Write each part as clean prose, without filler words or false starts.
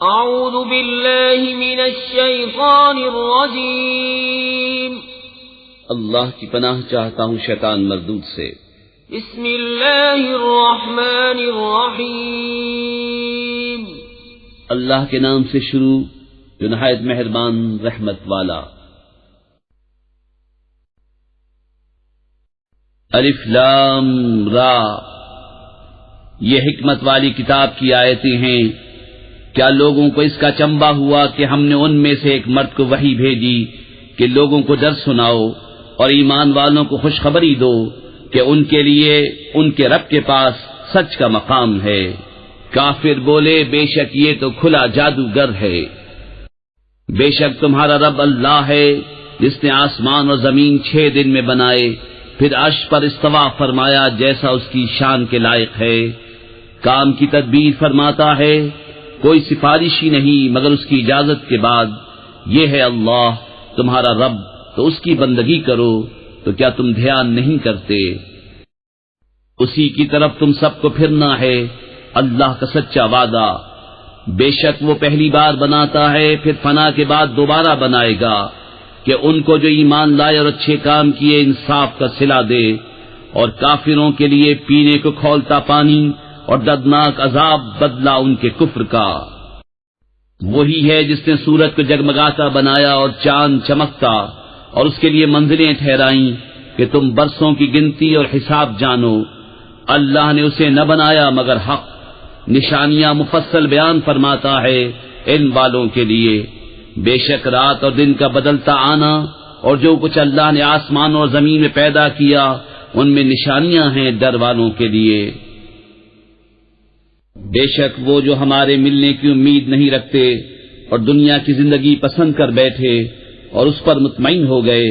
اعوذ باللہ من الشیطان الرجیم اللہ کی پناہ چاہتا ہوں شیطان مردود سے۔ بسم اللہ الرحمن الرحیم اللہ کے نام سے شروع جو نہایت مہربان رحمت والا۔ الف لام را، یہ حکمت والی کتاب کی آیتیں ہیں۔ کیا لوگوں کو اس کا چنبا ہوا کہ ہم نے ان میں سے ایک مرد کو وحی بھیجی کہ لوگوں کو ڈر سناؤ اور ایمان والوں کو خوشخبری دو کہ ان کے لیے ان کے رب کے پاس سچ کا مقام ہے۔ کافر بولے بے شک یہ تو کھلا جادوگر ہے۔ بے شک تمہارا رب اللہ ہے جس نے آسمان اور زمین 6 دن میں بنائے، پھر عرش پر استوا فرمایا جیسا اس کی شان کے لائق ہے۔ کام کی تدبیر فرماتا ہے، کوئی سفارشی نہیں مگر اس کی اجازت کے بعد۔ یہ ہے اللہ تمہارا رب، تو اس کی بندگی کرو، تو کیا تم دھیان نہیں کرتے؟ اسی کی طرف تم سب کو پھرنا ہے، اللہ کا سچا وعدہ۔ بے شک وہ پہلی بار بناتا ہے پھر فنا کے بعد دوبارہ بنائے گا، کہ ان کو جو ایمان لائے اور اچھے کام کیے انصاف کا صلہ دے، اور کافروں کے لیے پینے کو کھولتا پانی اور دردناک عذاب بدلہ ان کے کفر کا۔ وہی ہے جس نے سورج کو جگمگاتا بنایا اور چاند چمکتا، اور اس کے لیے منزلیں ٹھہرائیں کہ تم برسوں کی گنتی اور حساب جانو۔ اللہ نے اسے نہ بنایا مگر حق، نشانیاں مفصل بیان فرماتا ہے علم والوں کے لیے۔ بے شک رات اور دن کا بدلتا آنا اور جو کچھ اللہ نے آسمان اور زمین میں پیدا کیا ان میں نشانیاں ہیں ڈر والوں کے لیے۔ بے شک وہ جو ہمارے ملنے کی امید نہیں رکھتے اور دنیا کی زندگی پسند کر بیٹھے اور اس پر مطمئن ہو گئے،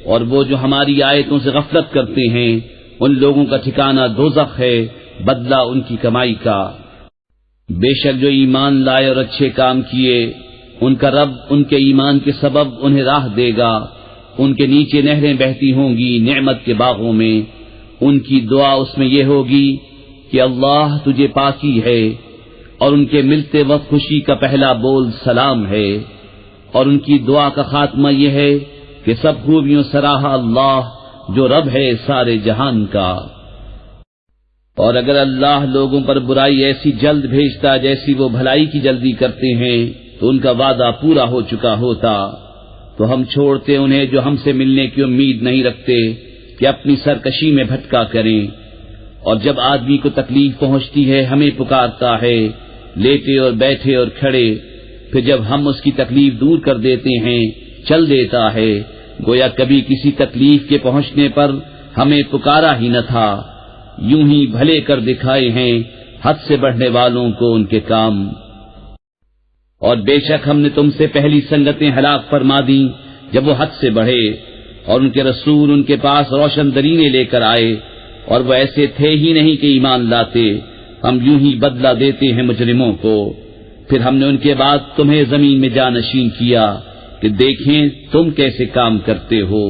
اور وہ جو ہماری آیتوں سے غفلت کرتے ہیں ان لوگوں کا ٹھکانہ دوزخ ہے، بدلہ ان کی کمائی کا۔ بے شک جو ایمان لائے اور اچھے کام کیے ان کا رب ان کے ایمان کے سبب انہیں راہ دے گا، ان کے نیچے نہریں بہتی ہوں گی نعمت کے باغوں میں۔ ان کی دعا اس میں یہ ہوگی کہ اللہ تجھے پاکی ہے، اور ان کے ملتے وقت خوشی کا پہلا بول سلام ہے، اور ان کی دعا کا خاتمہ یہ ہے کہ سب خوبیوں سراہا اللہ جو رب ہے سارے جہان کا۔ اور اگر اللہ لوگوں پر برائی ایسی جلد بھیجتا جیسی وہ بھلائی کی جلدی کرتے ہیں تو ان کا وعدہ پورا ہو چکا ہوتا، تو ہم چھوڑتے انہیں جو ہم سے ملنے کی امید نہیں رکھتے کہ اپنی سرکشی میں بھٹکا کریں۔ اور جب آدمی کو تکلیف پہنچتی ہے ہمیں پکارتا ہے، لیٹے اور بیٹھے اور کھڑے، پھر جب ہم اس کی تکلیف دور کر دیتے ہیں چل دیتا ہے، گویا کبھی کسی تکلیف کے پہنچنے پر ہمیں پکارا ہی نہ تھا۔ یوں ہی بھلے کر دکھائے ہیں حد سے بڑھنے والوں کو ان کے کام۔ اور بے شک ہم نے تم سے پہلی سنگتیں ہلاک فرما دیں جب وہ حد سے بڑھے، اور ان کے رسول ان کے پاس روشن درینے لے کر آئے، اور وہ ایسے تھے ہی نہیں کہ ایمان لاتے۔ ہم یوں ہی بدلہ دیتے ہیں مجرموں کو۔ پھر ہم نے ان کے بعد تمہیں زمین میں جانشین کیا کہ دیکھیں تم کیسے کام کرتے ہو۔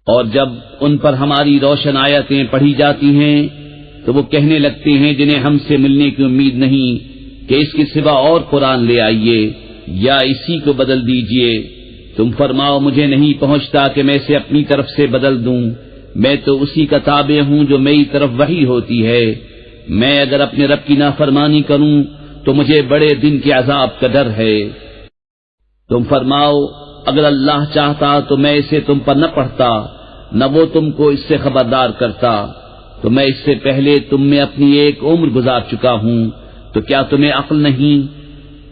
اور جب ان پر ہماری روشن آیتیں پڑھی جاتی ہیں تو وہ کہنے لگتے ہیں جنہیں ہم سے ملنے کی امید نہیں کہ اس کے سوا اور قرآن لے آئیے یا اسی کو بدل دیجئے۔ تم فرماؤ مجھے نہیں پہنچتا کہ میں اسے اپنی طرف سے بدل دوں، میں تو اسی کا تابع ہوں جو میری طرف وحی ہوتی ہے۔ میں اگر اپنے رب کی نافرمانی کروں تو مجھے بڑے دن کے عذاب کا ڈر ہے۔ تم فرماؤ اگر اللہ چاہتا تو میں اسے تم پر نہ پڑھتا، نہ وہ تم کو اس سے خبردار کرتا، تو میں اس سے پہلے تم میں اپنی ایک عمر گزار چکا ہوں، تو کیا تمہیں عقل نہیں؟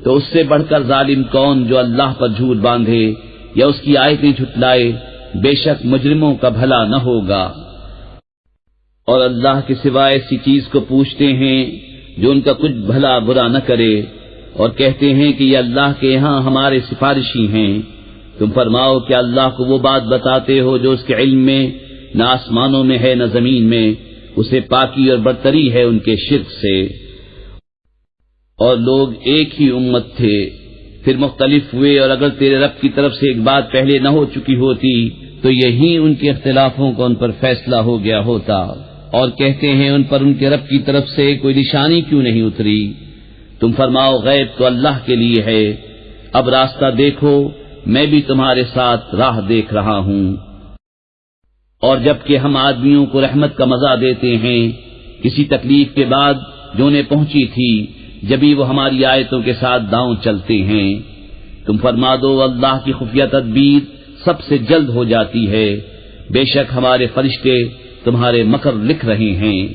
تو اس سے بڑھ کر ظالم کون جو اللہ پر جھوٹ باندھے یا اس کی آیتیں جھٹلائے؟ بے شک مجرموں کا بھلا نہ ہوگا۔ اور اللہ کے سوا ایسی چیز کو پوچھتے ہیں جو ان کا کچھ بھلا برا نہ کرے، اور کہتے ہیں کہ یہ اللہ کے یہاں ہمارے سفارشی ہیں۔ تم فرماؤ کہ اللہ کو وہ بات بتاتے ہو جو اس کے علم میں نہ آسمانوں میں ہے نہ زمین میں، اسے پاکی اور برتری ہے ان کے شرک سے۔ اور لوگ ایک ہی امت تھے، پھر مختلف ہوئے، اور اگر تیرے رب کی طرف سے ایک بات پہلے نہ ہو چکی ہوتی تو یہی ان کے اختلافوں کا ان پر فیصلہ ہو گیا ہوتا۔ اور کہتے ہیں ان پر ان کے رب کی طرف سے کوئی نشانی کیوں نہیں اتری؟ تم فرماؤ غیب تو اللہ کے لیے ہے، اب راستہ دیکھو، میں بھی تمہارے ساتھ راہ دیکھ رہا ہوں۔ اور جبکہ ہم آدمیوں کو رحمت کا مزہ دیتے ہیں کسی تکلیف کے بعد جو انہیں پہنچی تھی، جبھی وہ ہماری آیتوں کے ساتھ داؤں چلتے ہیں، تم فرما دو اللہ کی خفیہ تدبیر سب سے جلد ہو جاتی ہے، بے شک ہمارے فرشتے تمہارے مکر لکھ رہے ہیں۔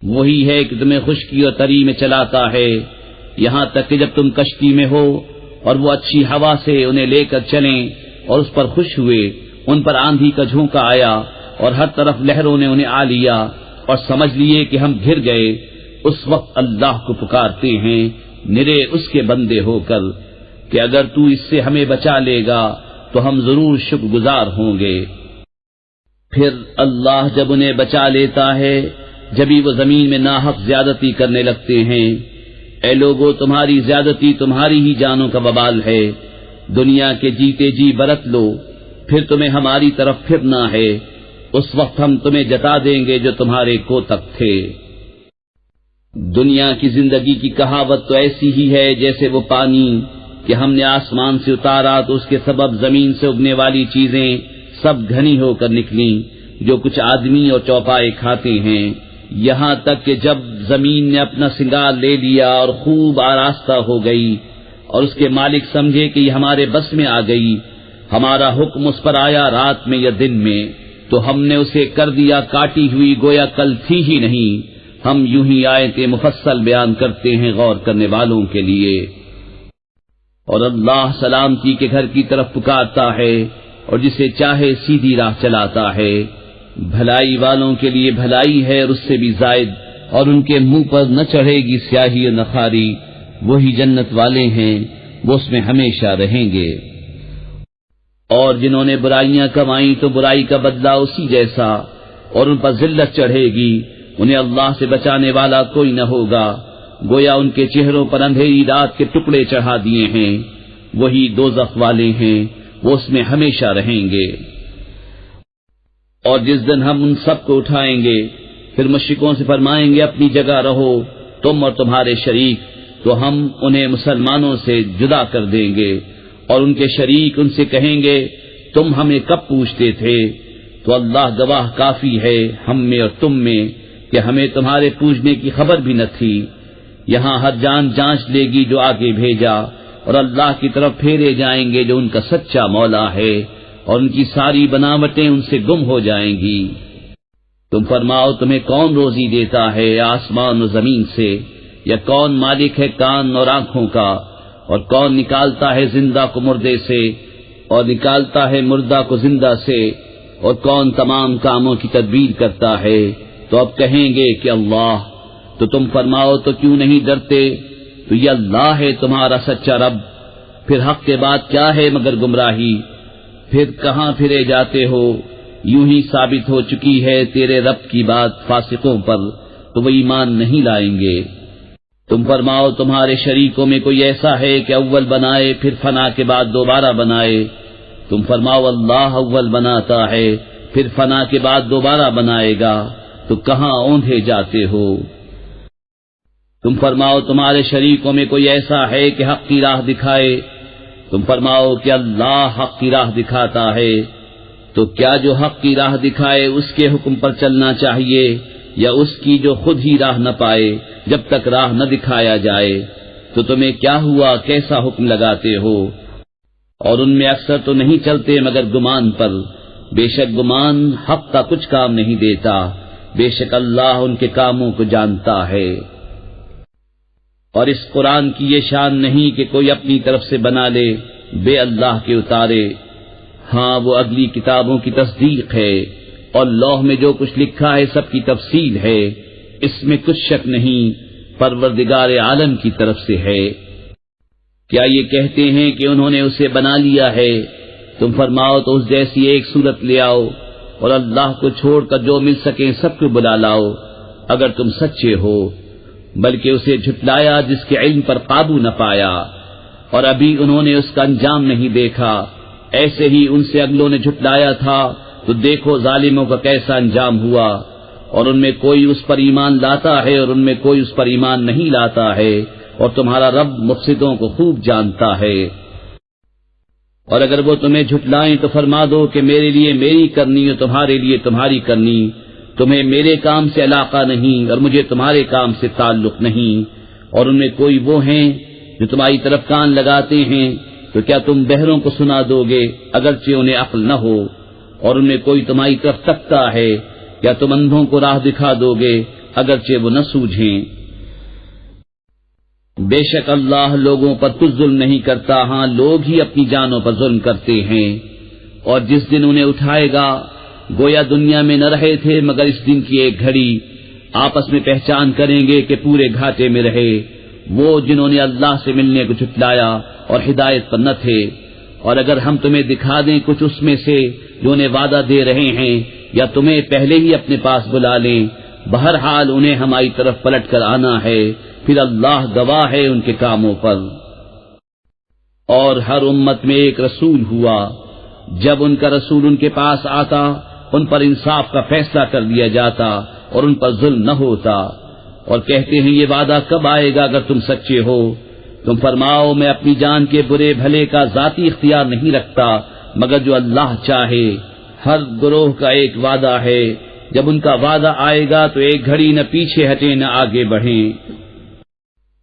وہی ہے کہ تمہیں خشکی اور تری میں چلاتا ہے، یہاں تک کہ جب تم کشتی میں ہو اور وہ اچھی ہوا سے انہیں لے کر چلیں اور اس پر خوش ہوئے، ان پر آندھی کا جھونکا آیا اور ہر طرف لہروں نے انہیں آ لیا اور سمجھ لیے کہ ہم گر گئے، اس وقت اللہ کو پکارتے ہیں نرے اس کے بندے ہو کر کہ اگر تو اس سے ہمیں بچا لے گا تو ہم ضرور شکر گزار ہوں گے۔ پھر اللہ جب انہیں بچا لیتا ہے جبھی وہ زمین میں ناحق زیادتی کرنے لگتے ہیں۔ اے لوگو، تمہاری زیادتی تمہاری ہی جانوں کا وبال ہے، دنیا کے جیتے جی برت لو، پھر تمہیں ہماری طرف پھرنا ہے، اس وقت ہم تمہیں جتا دیں گے جو تمہارے کوتک تھے۔ دنیا کی زندگی کی کہاوت تو ایسی ہی ہے جیسے وہ پانی کہ ہم نے آسمان سے اتارا تو اس کے سبب زمین سے اگنے والی چیزیں سب گھنی ہو کر نکلیں، جو کچھ آدمی اور چوپائے کھاتے ہیں، یہاں تک کہ جب زمین نے اپنا سنگار لے لیا اور خوب آراستہ ہو گئی اور اس کے مالک سمجھے کہ یہ ہمارے بس میں آ گئی، ہمارا حکم اس پر آیا رات میں یا دن میں، تو ہم نے اسے کر دیا کاٹی ہوئی گویا کل تھی ہی نہیں۔ ہم یوں ہی آیتیں مفصل بیان کرتے ہیں غور کرنے والوں کے لیے۔ اور اللہ سلامتی کے گھر کی طرف پکارتا ہے اور جسے چاہے سیدھی راہ چلاتا ہے، بھلائی والوں کے لیے بھلائی ہے اور اس سے بھی زائد، اور ان کے منہ پر نہ چڑھے گی سیاہی اور نخاری، وہی جنت والے ہیں، وہ اس میں ہمیشہ رہیں گے۔ اور جنہوں نے برائیاں کمائیں تو برائی کا بدلہ اسی جیسا، اور ان پر ذلت چڑھے گی، انہیں اللہ سے بچانے والا کوئی نہ ہوگا، گویا ان کے چہروں پر اندھیری رات کے ٹکڑے چڑھا دیے ہیں، وہی دوزخ والے ہیں، وہ اس میں ہمیشہ رہیں گے۔ اور جس دن ہم ان سب کو اٹھائیں گے، پھر مشرکوں سے فرمائیں گے اپنی جگہ رہو تم اور تمہارے شریک، تو ہم انہیں مسلمانوں سے جدا کر دیں گے، اور ان کے شریک ان سے کہیں گے تم ہمیں کب پوچھتے تھے؟ تو اللہ گواہ کافی ہے ہم میں اور تم میں کہ ہمیں تمہارے پوچھنے کی خبر بھی نہ تھی۔ یہاں ہر جان جانچ لے گی جو آگے بھیجا، اور اللہ کی طرف پھیرے جائیں گے جو ان کا سچا مولا ہے، اور ان کی ساری بناوٹیں ان سے گم ہو جائیں گی۔ تم فرماؤ تمہیں کون روزی دیتا ہے آسمان و زمین سے، یا کون مالک ہے کان اور آنکھوں کا، اور کون نکالتا ہے زندہ کو مردے سے اور نکالتا ہے مردہ کو زندہ سے، اور کون تمام کاموں کی تدبیر کرتا ہے؟ تو اب کہیں گے کہ اللہ۔ تو تم فرماؤ تو کیوں نہیں ڈرتے؟ تو یہ اللہ ہے تمہارا سچا رب، پھر حق کے بعد کیا ہے مگر گمراہی؟ پھر کہاں پھرے جاتے ہو؟ یوں ہی ثابت ہو چکی ہے تیرے رب کی بات فاسقوں پر، تو وہ ایمان نہیں لائیں گے۔ تم فرماؤ تمہارے شریکوں میں کوئی ایسا ہے کہ اول بنائے پھر فنا کے بعد دوبارہ بنائے؟ تم فرماؤ اللہ اول بناتا ہے پھر فنا کے بعد دوبارہ بنائے گا، تو کہاں اوندھے جاتے ہو؟ تم فرماؤ تمہارے شریکوں میں کوئی ایسا ہے کہ حق کی راہ دکھائے؟ تم فرماؤ کہ اللہ حق کی راہ دکھاتا ہے، تو کیا جو حق کی راہ دکھائے اس کے حکم پر چلنا چاہیے، یا اس کی جو خود ہی راہ نہ پائے جب تک راہ نہ دکھایا جائے؟ تو تمہیں کیا ہوا، کیسا حکم لگاتے ہو؟ اور ان میں اکثر تو نہیں چلتے مگر گمان پر، بے شک گمان حق کا کچھ کام نہیں دیتا، بے شک اللہ ان کے کاموں کو جانتا ہے۔ اور اس قرآن کی یہ شان نہیں کہ کوئی اپنی طرف سے بنا لے بے اللہ کے اتارے، ہاں وہ اگلی کتابوں کی تصدیق ہے، اور لوح میں جو کچھ لکھا ہے سب کی تفصیل ہے، اس میں کچھ شک نہیں، پروردگار عالم کی طرف سے ہے۔ کیا یہ کہتے ہیں کہ انہوں نے اسے بنا لیا ہے؟ تم فرماؤ تو اس جیسی ایک صورت لے آؤ، اور اللہ کو چھوڑ کر جو مل سکے سب کو بلا لاؤ اگر تم سچے ہو، بلکہ اسے جھٹلایا جس کے علم پر قابو نہ پایا، اور ابھی انہوں نے اس کا انجام نہیں دیکھا، ایسے ہی ان سے اگلوں نے جھٹلایا تھا، تو دیکھو ظالموں کا کیسا انجام ہوا۔ اور ان میں کوئی اس پر ایمان لاتا ہے اور ان میں کوئی اس پر ایمان نہیں لاتا ہے، اور تمہارا رب مفسدوں کو خوب جانتا ہے۔ اور اگر وہ تمہیں جھٹلائیں تو فرما دو کہ میرے لیے میری کرنی اور تمہارے لیے تمہاری کرنی، تمہیں میرے کام سے علاقہ نہیں اور مجھے تمہارے کام سے تعلق نہیں۔ اور ان میں کوئی وہ ہیں جو تمہاری طرف کان لگاتے ہیں، تو کیا تم بہروں کو سنا دو گے اگرچہ انہیں عقل نہ ہو؟ اور ان میں کوئی تمہاری طرف تکتا ہے، کیا تم اندھوں کو راہ دکھا دو گے اگرچہ وہ نہ سوجھیں؟ بے شک اللہ لوگوں پر کچھ ظلم نہیں کرتا، ہاں لوگ ہی اپنی جانوں پر ظلم کرتے ہیں۔ اور جس دن انہیں اٹھائے گا گویا دنیا میں نہ رہے تھے مگر اس دن کی ایک گھڑی، آپس میں پہچان کریں گے کہ پورے گھاٹے میں رہے وہ جنہوں نے اللہ سے ملنے کو جھٹلایا اور ہدایت پر نہ تھے۔ اور اگر ہم تمہیں دکھا دیں کچھ اس میں سے جو انہیں وعدہ دے رہے ہیں، یا تمہیں پہلے ہی اپنے پاس بلا لیں، بہرحال انہیں ہماری طرف پلٹ کر آنا ہے، پھر اللہ گواہ ہے ان کے کاموں پر۔ اور ہر امت میں ایک رسول ہوا، جب ان کا رسول ان کے پاس آتا ان پر انصاف کا فیصلہ کر دیا جاتا اور ان پر ظلم نہ ہوتا۔ اور کہتے ہیں یہ وعدہ کب آئے گا اگر تم سچے ہو؟ تم فرماؤ میں اپنی جان کے برے بھلے کا ذاتی اختیار نہیں رکھتا مگر جو اللہ چاہے۔ ہر گروہ کا ایک وعدہ ہے، جب ان کا وعدہ آئے گا تو ایک گھڑی نہ پیچھے ہٹیں نہ آگے بڑھیں۔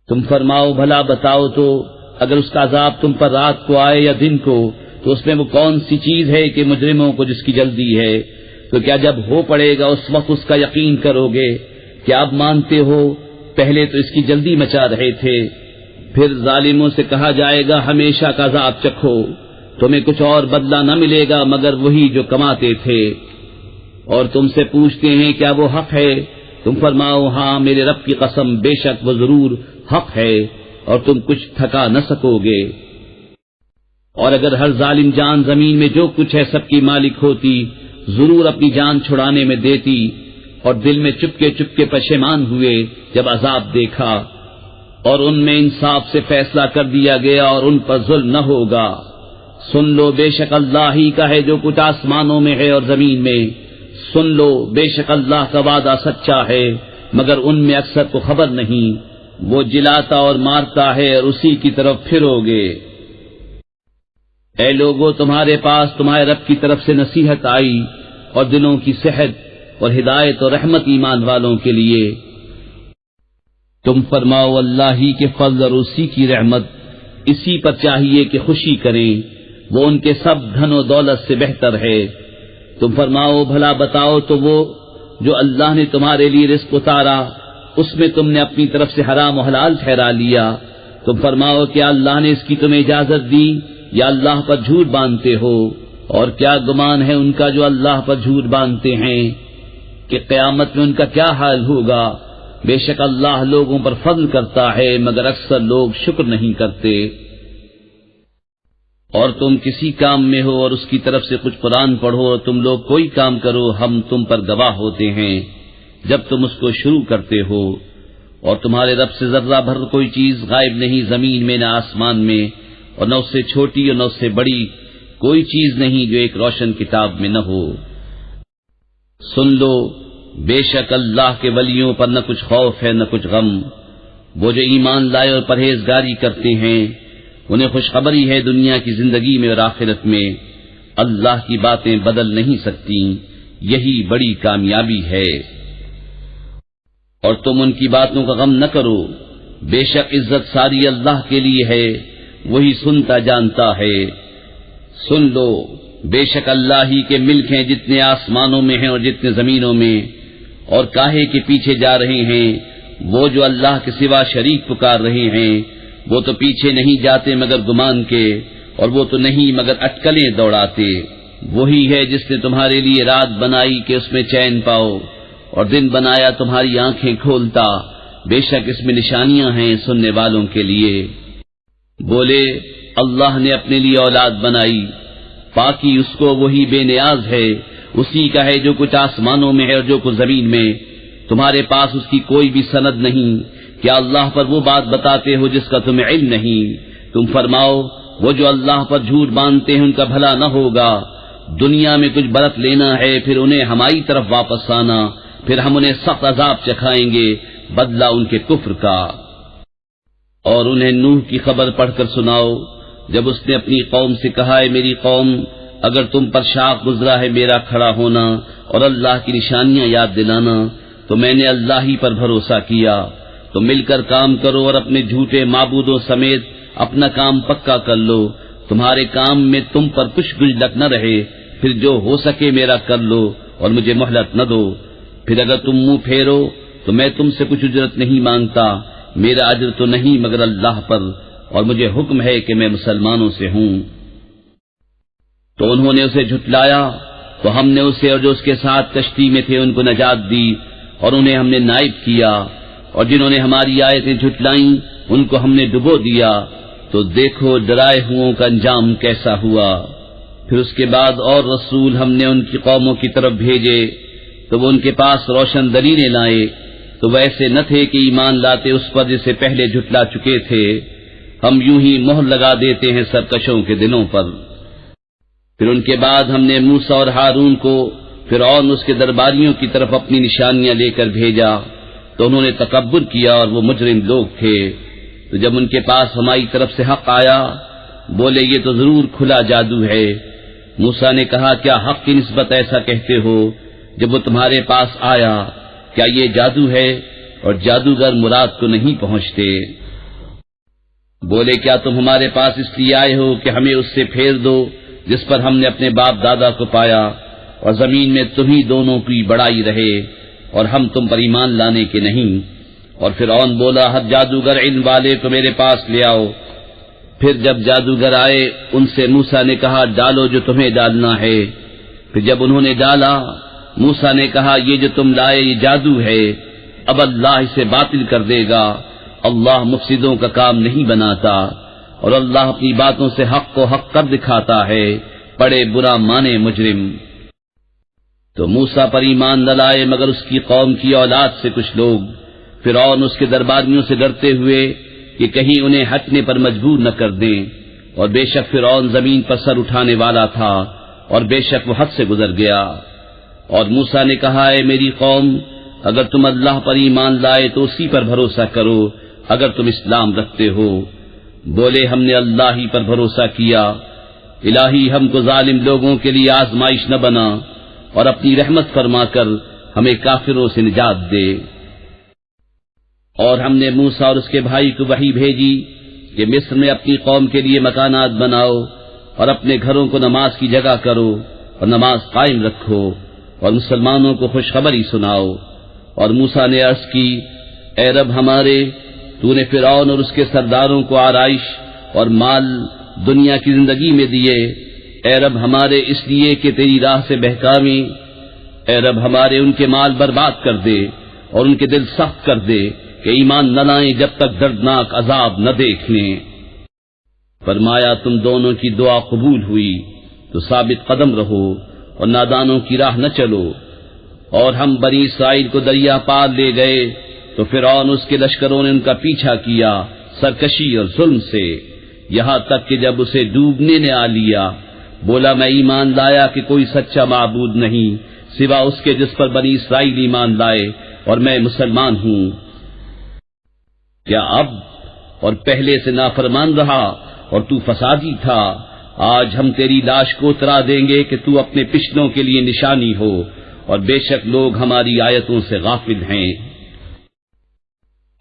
تم فرماؤ بھلا بتاؤ تو اگر اس کا عذاب تم پر رات کو آئے یا دن کو تو اس میں وہ کون سی چیز ہے کہ مجرموں کو جس کی جلدی ہے؟ تو کیا جب ہو پڑے گا اس وقت اس کا یقین کرو گے؟ کیا اب مانتے ہو؟ پہلے تو اس کی جلدی مچا رہے تھے۔ پھر ظالموں سے کہا جائے گا ہمیشہ کا عذاب چکھو، تمہیں کچھ اور بدلہ نہ ملے گا مگر وہی جو کماتے تھے۔ اور تم سے پوچھتے ہیں کیا وہ حق ہے؟ تم فرماؤ ہاں میرے رب کی قسم بے شک وہ ضرور حق ہے، اور تم کچھ تھکا نہ سکو گے۔ اور اگر ہر ظالم جان زمین میں جو کچھ ہے سب کی مالک ہوتی، ضرور اپنی جان چھڑانے میں دیتی، اور دل میں چپکے چپکے پشیمان ہوئے جب عذاب دیکھا۔ اور ان میں انصاف سے فیصلہ کر دیا گیا اور ان پر ظلم نہ ہوگا۔ سن لو بے شک اللہ ہی کا ہے جو کچھ آسمانوں میں ہے اور زمین میں، سن لو بے شک اللہ کا وعدہ سچا ہے، مگر ان میں اکثر کو خبر نہیں۔ وہ جلاتا اور مارتا ہے اور اسی کی طرف پھرو گے۔ اے لوگو تمہارے پاس تمہارے رب کی طرف سے نصیحت آئی اور دلوں کی صحت اور ہدایت اور رحمت ایمان والوں کے لیے۔ تم فرماؤ اللہ ہی کے فضل اور اسی کی رحمت، اسی پر چاہیے کہ خوشی کریں، وہ ان کے سب دھن و دولت سے بہتر ہے۔ تم فرماؤ بھلا بتاؤ تو وہ جو اللہ نے تمہارے لیے رزق اتارا اس میں تم نے اپنی طرف سے حرام و حلال ٹھہرا لیا، تم فرماؤ کیا اللہ نے اس کی تمہیں اجازت دی یا اللہ پر جھوٹ باندھتے ہو؟ اور کیا گمان ہے ان کا جو اللہ پر جھوٹ باندھتے ہیں کہ قیامت میں ان کا کیا حال ہوگا؟ بے شک اللہ لوگوں پر فضل کرتا ہے مگر اکثر لوگ شکر نہیں کرتے۔ اور تم کسی کام میں ہو اور اس کی طرف سے کچھ قرآن پڑھو اور تم لوگ کوئی کام کرو، ہم تم پر گواہ ہوتے ہیں جب تم اس کو شروع کرتے ہو۔ اور تمہارے رب سے ذرہ بھر کوئی چیز غائب نہیں زمین میں نہ آسمان میں، اور نہ اس سے چھوٹی اور نہ اس سے بڑی کوئی چیز نہیں جو ایک روشن کتاب میں نہ ہو۔ سن لو بے شک اللہ کے ولیوں پر نہ کچھ خوف ہے نہ کچھ غم، وہ جو ایمان لائے اور پرہیزگاری کرتے ہیں انہیں خوشخبری ہے دنیا کی زندگی میں اور آخرت میں، اللہ کی باتیں بدل نہیں سکتی، یہی بڑی کامیابی ہے۔ اور تم ان کی باتوں کا غم نہ کرو، بے شک عزت ساری اللہ کے لیے ہے، وہی سنتا جانتا ہے۔ سن لو بے شک اللہ ہی کے ملک ہیں جتنے آسمانوں میں ہیں اور جتنے زمینوں میں، اور کاہے کے پیچھے جا رہے ہیں وہ جو اللہ کے سوا شریک پکار رہے ہیں، وہ تو پیچھے نہیں جاتے مگر گمان کے، اور وہ تو نہیں مگر اٹکلیں دوڑاتے۔ وہی ہے جس نے تمہارے لیے رات بنائی کہ اس میں چین پاؤ، اور دن بنایا تمہاری آنکھیں کھولتا، بے شک اس میں نشانیاں ہیں سننے والوں کے لیے۔ بولے اللہ نے اپنے لیے اولاد بنائی، پاکی اس کو وہی بے نیاز ہے، اسی کا ہے جو کچھ آسمانوں میں ہے اور جو کچھ زمین میں، تمہارے پاس اس کی کوئی بھی سند نہیں، کیا اللہ پر وہ بات بتاتے ہو جس کا تمہیں علم نہیں؟ تم فرماؤ وہ جو اللہ پر جھوٹ باندھتے ہیں ان کا بھلا نہ ہوگا، دنیا میں کچھ برت لینا ہے پھر انہیں ہماری طرف واپس آنا، پھر ہم انہیں سخت عذاب چکھائیں گے بدلہ ان کے کفر کا۔ اور انہیں نوح کی خبر پڑھ کر سناؤ جب اس نے اپنی قوم سے کہا ہے میری قوم اگر تم پر شاق گزرا ہے میرا کھڑا ہونا اور اللہ کی نشانیاں یاد دلانا تو میں نے اللہ ہی پر بھروسہ کیا، تو مل کر کام کرو اور اپنے جھوٹے معبودوں سمیت اپنا کام پکا کر لو، تمہارے کام میں تم پر کچھ گجلک نہ رہے، پھر جو ہو سکے میرا کر لو اور مجھے مہلت نہ دو، پھر اگر تم منہ پھیرو تو میں تم سے کچھ اجرت نہیں مانگتا، میرا اجر تو نہیں مگر اللہ پر، اور مجھے حکم ہے کہ میں مسلمانوں سے ہوں۔ تو انہوں نے اسے جھٹلایا تو ہم نے اسے اور جو اس کے ساتھ کشتی میں تھے ان کو نجات دی اور انہیں ہم نے نائب کیا، اور جنہوں نے ہماری آیتیں جھٹلائیں ان کو ہم نے ڈبو دیا، تو دیکھو ڈرائے ہوئوں کا انجام کیسا ہوا۔ پھر اس کے بعد اور رسول ہم نے ان کی قوموں کی طرف بھیجے تو وہ ان کے پاس روشن دلیلیں لائے، تو ویسے نہ تھے کہ ایمان لاتے اس پر جسے پہلے جھٹلا چکے تھے، ہم یوں ہی مہر لگا دیتے ہیں سرکشوں کے دلوں پر۔ پھر ان کے بعد ہم نے موسیٰ اور ہارون کو فرعون اس کے درباریوں کی طرف اپنی نشانیاں لے کر بھیجا، تو انہوں نے تکبر کیا اور وہ مجرم لوگ تھے۔ تو جب ان کے پاس ہماری طرف سے حق آیا بولے یہ تو ضرور کھلا جادو ہے۔ موسیٰ نے کہا کیا حق کی نسبت ایسا کہتے ہو جب وہ تمہارے پاس آیا؟ کیا یہ جادو ہے؟ اور جادوگر مراد کو نہیں پہنچتے۔ بولے کیا تم ہمارے پاس اس لیے آئے ہو کہ ہمیں اس سے پھیر دو جس پر ہم نے اپنے باپ دادا کو پایا، اور زمین میں تمہیں دونوں کی بڑائی رہے اور ہم تم پر ایمان لانے کے نہیں؟ اور فرعون بولا ہر جادوگر علم والے کو میرے پاس لے آؤ۔ پھر جب جادوگر آئے ان سے موسیٰ نے کہا ڈالو جو تمہیں ڈالنا ہے۔ پھر جب انہوں نے ڈالا موسیٰ نے کہا یہ جو تم لائے یہ جادو ہے، اب اللہ اسے باطل کر دے گا، اللہ مفسدوں کا کام نہیں بناتا، اور اللہ اپنی باتوں سے حق کو حق کر دکھاتا ہے، بڑے برا مانے مجرم۔ تو موسیٰ پر ایمان نہ لائے مگر اس کی قوم کی اولاد سے کچھ لوگ، فرعون اس کے درباریوں سے ڈرتے ہوئے کہ کہیں انہیں ہٹنے پر مجبور نہ کر دیں، اور بے شک فرعون زمین پر سر اٹھانے والا تھا اور بے شک وہ حد سے گزر گیا۔ اور موسیٰ نے کہا ہے میری قوم اگر تم اللہ پر ایمان لائے تو اسی پر بھروسہ کرو اگر تم اسلام رکھتے ہو۔ بولے ہم نے اللہ ہی پر بھروسہ کیا، الہی ہم کو ظالم لوگوں کے لیے آزمائش نہ بنا اور اپنی رحمت فرما کر ہمیں کافروں سے نجات دے۔ اور ہم نے موسیٰ اور اس کے بھائی کو وحی بھیجی کہ مصر میں اپنی قوم کے لیے مکانات بناؤ اور اپنے گھروں کو نماز کی جگہ کرو اور نماز قائم رکھو اور مسلمانوں کو خوشخبری سناؤ۔ اور موسیٰ نے عرض کی اے رب ہمارے تو نے فرعون اور اس کے سرداروں کو آرائش اور مال دنیا کی زندگی میں دیے، اے رب ہمارے اس لیے کہ تیری راہ سے بہکاویں، اے رب ہمارے ان کے مال برباد کر دے اور ان کے دل سخت کر دے کہ ایمان نہ لائیں جب تک دردناک عذاب نہ دیکھ لیں۔ فرمایا تم دونوں کی دعا قبول ہوئی تو ثابت قدم رہو اور نادانوں کی راہ نہ چلو۔ اور ہم بنی اسرائیل کو دریا پار لے گئے تو فرعون اس کے لشکروں نے ان کا پیچھا کیا سرکشی اور ظلم سے، یہاں تک کہ جب اسے ڈوبنے نے آ لیا بولا میں ایمان لایا کہ کوئی سچا معبود نہیں سوا اس کے جس پر بنی اسرائیل ایمان لائے اور میں مسلمان ہوں۔ کیا اب اور پہلے سے نافرمان رہا اور تو فسادی تھا؟ آج ہم تیری لاش کو اترا دیں گے کہ تو اپنے پچھلوں کے لیے نشانی ہو، اور بے شک لوگ ہماری آیتوں سے غافل ہیں۔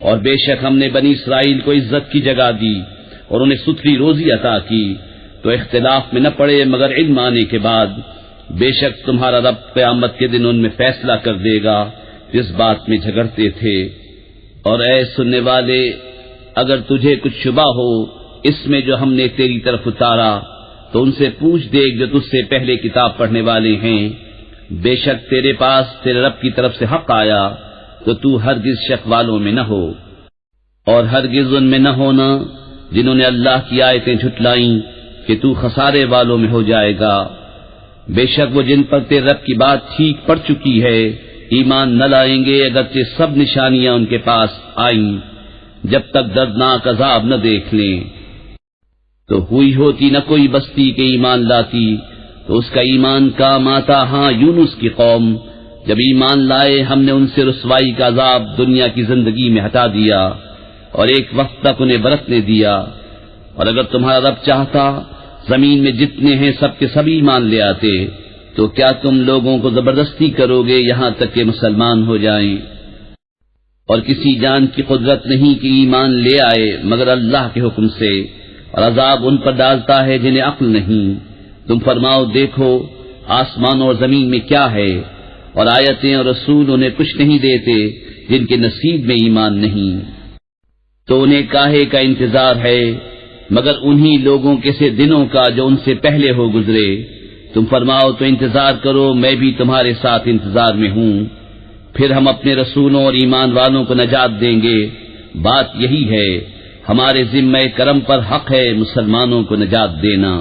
اور بے شک ہم نے بنی اسرائیل کو عزت کی جگہ دی اور انہیں ستھری روزی عطا کی، تو اختلاف میں نہ پڑے مگر علم آنے کے بعد، بے شک تمہارا رب قیامت کے دن ان میں فیصلہ کر دے گا جس بات میں جھگڑتے تھے۔ اور اے سننے والے اگر تجھے کچھ شبہ ہو اس میں جو ہم نے تیری طرف اتارا تو ان سے پوچھ دیکھ جو تجھ سے پہلے کتاب پڑھنے والے ہیں، بے شک تیرے پاس تیرے رب کی طرف سے حق آیا، تو تو ہرگز شک والوں میں نہ ہو، اور ہرگز ان میں نہ ہونا جنہوں نے اللہ کی آیتیں جھٹلائیں کہ تو خسارے والوں میں ہو جائے گا۔ بے شک وہ جن پر تیرے رب کی بات ٹھیک پڑ چکی ہے ایمان نہ لائیں گے اگرچہ سب نشانیاں ان کے پاس آئیں، جب تک دردناک عذاب نہ دیکھ لیں۔ تو ہوئی ہوتی نہ کوئی بستی کے ایمان لاتی تو اس کا ایمان کام آتا، ہاں یونس کی قوم جب ایمان لائے ہم نے ان سے رسوائی کا عذاب دنیا کی زندگی میں ہٹا دیا اور ایک وقت تک انہیں برتنے دیا، اور اگر تمہارا رب چاہتا زمین میں جتنے ہیں سب کے سب ایمان لے آتے، تو کیا تم لوگوں کو زبردستی کرو گے یہاں تک کہ مسلمان ہو جائیں؟ اور کسی جان کی قدرت نہیں کہ ایمان لے آئے مگر اللہ کے حکم سے، اور عذاب ان پر ڈالتا ہے جنہیں عقل نہیں۔ تم فرماؤ دیکھو آسمان اور زمین میں کیا ہے، اور آیتیں اور رسول انہیں کچھ نہیں دیتے جن کے نصیب میں ایمان نہیں۔ تو انہیں کاہے کا انتظار ہے مگر انہی لوگوں کے سے دنوں کا جو ان سے پہلے ہو گزرے۔ تم فرماؤ تو انتظار کرو، میں بھی تمہارے ساتھ انتظار میں ہوں، پھر ہم اپنے رسولوں اور ایمان والوں کو نجات دیں گے۔ بات یہی ہے، ہمارے ذمہ کرم پر حق ہے مسلمانوں کو نجات دینا۔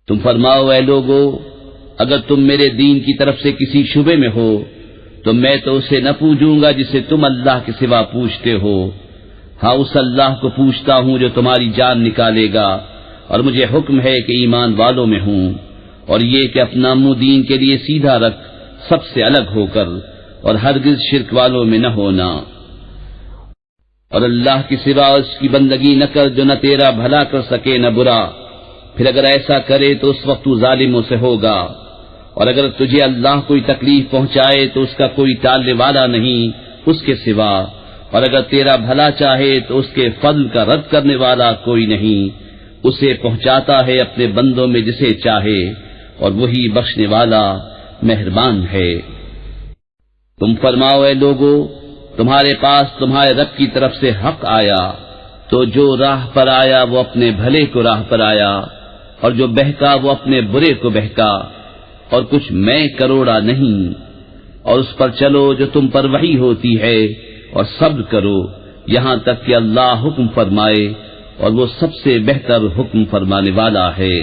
تم فرماؤ اے لوگو، اگر تم میرے دین کی طرف سے کسی شبے میں ہو تو میں تو اسے نہ پوجوں گا جسے تم اللہ کے سوا پوچھتے ہو، ہاں اس اللہ کو پوچھتا ہوں جو تمہاری جان نکالے گا، اور مجھے حکم ہے کہ ایمان والوں میں ہوں، اور یہ کہ اپنا منہ دین کے لیے سیدھا رکھ سب سے الگ ہو کر، اور ہرگز شرک والوں میں نہ ہونا، اور اللہ کے سوا اس کی بندگی نہ کر جو نہ تیرا بھلا کر سکے نہ برا، پھر اگر ایسا کرے تو اس وقت تو ظالموں سے ہوگا، اور اگر تجھے اللہ کوئی تکلیف پہنچائے تو اس کا کوئی ٹالنے والا نہیں اس کے سوا، اور اگر تیرا بھلا چاہے تو اس کے فضل کا رد کرنے والا کوئی نہیں، اسے پہنچاتا ہے اپنے بندوں میں جسے چاہے، اور وہی بخشنے والا مہربان ہے۔ تم فرماؤ اے لوگو، تمہارے پاس تمہارے رب کی طرف سے حق آیا تو جو راہ پر آیا وہ اپنے بھلے کو راہ پر آیا، اور جو بہکا وہ اپنے برے کو بہکا، اور کچھ میں کروڑا نہیں، اور اس پر چلو جو تم پر وحی ہوتی ہے، اور صبر کرو یہاں تک کہ اللہ حکم فرمائے، اور وہ سب سے بہتر حکم فرمانے والا ہے۔